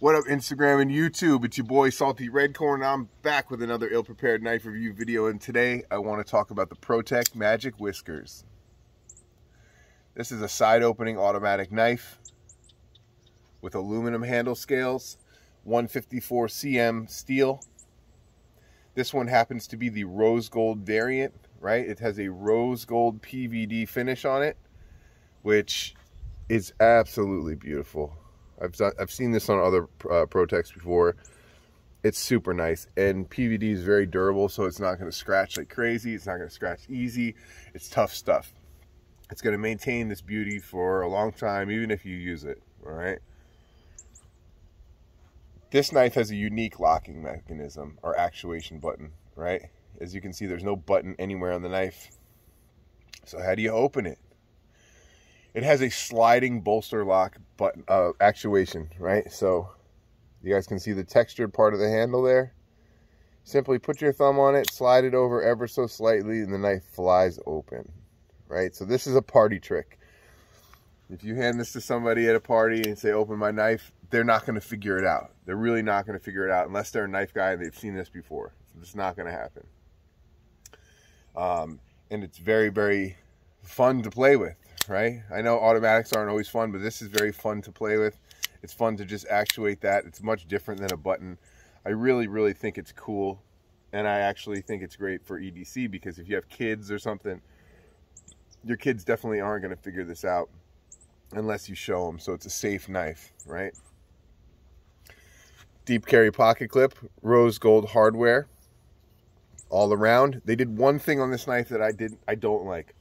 What up, Instagram and YouTube? It's your boy Salty Redcorn. I'm back with another ill-prepared knife review video, and today I want to talk about the Protech Magic Wiskers. This is a side-opening automatic knife with aluminum handle scales, 154 cm steel. This one happens to be the rose gold variant, right? It has a rose gold PVD finish on it, which is absolutely beautiful. I've seen this on other Protechs before. It's super nice, and PVD is very durable, so it's not going to scratch like crazy. It's not going to scratch easy. It's tough stuff. It's going to maintain this beauty for a long time, even if you use it. All right. This knife has a unique locking mechanism or actuation button, right? As you can see, there's no button anywhere on the knife. So how do you open it? It has a sliding bolster lock button actuation, right? So you guys can see the textured part of the handle there. Simply put your thumb on it, slide it over ever so slightly, and the knife flies open, right? So this is a party trick. If you hand this to somebody at a party and say, open my knife, they're not going to figure it out. They're really not going to figure it out unless they're a knife guy and they've seen this before. So it's not going to happen. And it's very, very fun to play with. Right? I know automatics aren't always fun, but this is very fun to play with. It's fun to just actuate that. It's much different than a button. I really, really think it's cool. And I actually think it's great for EDC because if you have kids or something, your kids definitely aren't going to figure this out unless you show them. So it's a safe knife, right? Deep carry pocket clip, rose gold hardware all around. They did one thing on this knife that I don't like.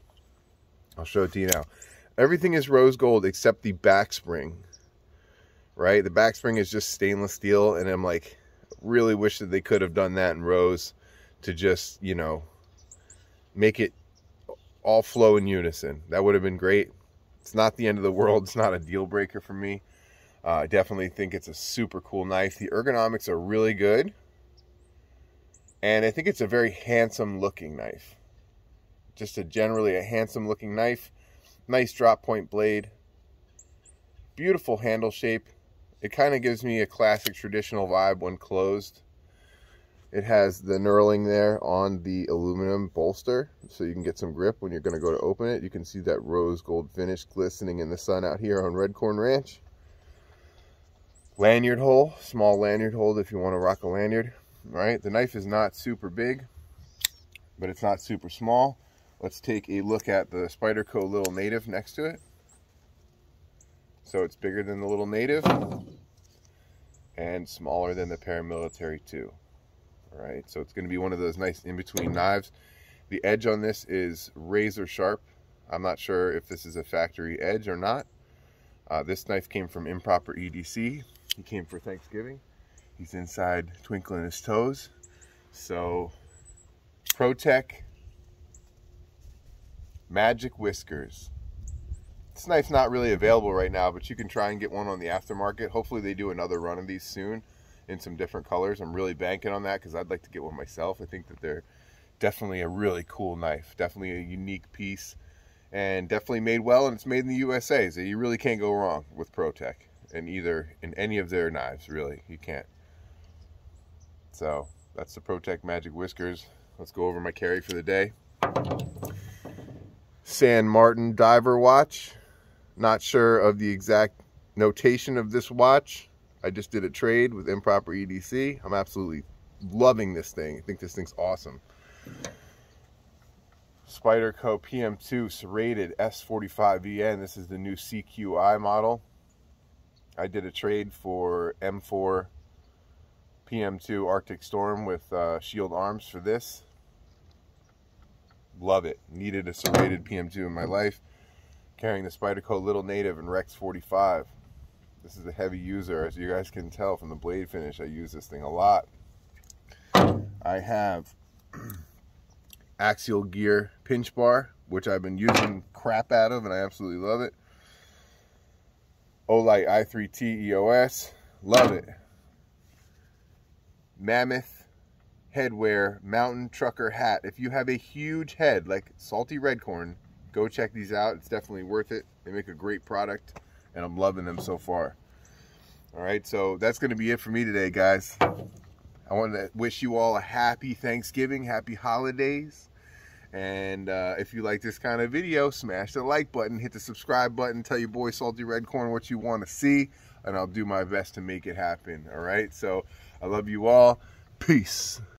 I'll show it to you now. Everything is rose gold except the back spring, right? The back spring is just stainless steel, and I'm like, really wish that they could have done that in rose to just, you know, make it all flow in unison. That would have been great. It's not the end of the world. It's not a deal breaker for me. I definitely think it's a super cool knife. The ergonomics are really good, and I think it's a very handsome looking knife. Just generally a handsome looking knife. Nice drop point blade. Beautiful handle shape. It kind of gives me a classic traditional vibe when closed. It has the knurling there on the aluminum bolster, so you can get some grip when you're going to go to open it. You can see that rose gold finish glistening in the sun out here on Redcorn Ranch. Lanyard hole. Small lanyard hole if you want to rock a lanyard. All right. The knife is not super big, but it's not super small. Let's take a look at the Spyderco Little Native next to it. So it's bigger than the Little Native and smaller than the Paramilitary 2. All right, so it's going to be one of those nice in-between knives. The edge on this is razor sharp. I'm not sure if this is a factory edge or not. This knife came from Improper EDC. He came for Thanksgiving. He's inside twinkling his toes. So Protech Magic Wiskers. This knife's not really available right now, but you can try and get one on the aftermarket. Hopefully they do another run of these soon in some different colors. I'm really banking on that because I'd like to get one myself. I think that they're definitely a really cool knife. Definitely a unique piece and definitely made well, and it's made in the USA. So you really can't go wrong with Protech in any of their knives, really. You can't. So that's the Protech Magic Wiskers. Let's go over my carry for the day. San Martin diver watch. Not sure of the exact notation of this watch. I just did a trade with Improper EDC. I'm absolutely loving this thing. I think this thing's awesome. Spyderco PM2 serrated S45VN. This is the new CQI model. I did a trade for M4 PM2 Arctic Storm with Shield Arms for this. Love it. Needed a serrated PM2 in my life. Carrying the Spyderco Little Native and Rex 45. This is a heavy user, as you guys can tell from the blade finish. I use this thing a lot. I have Axial Gear pinch bar, which I've been using crap out of, and I absolutely love it. Olight i3T EOS. Love it. Mammoth headwear mountain trucker hat. If you have a huge head like Salty Redcorn, go check these out. It's definitely worth it. They make a great product, and I'm loving them so far. All right, so that's going to be it for me today, guys. I want to wish you all a happy Thanksgiving, happy holidays. And if you like this kind of video, smash the like button, hit the subscribe button, tell your boy Salty Red Corn what you want to see, and I'll do my best to make it happen. All right, so I love you all. Peace.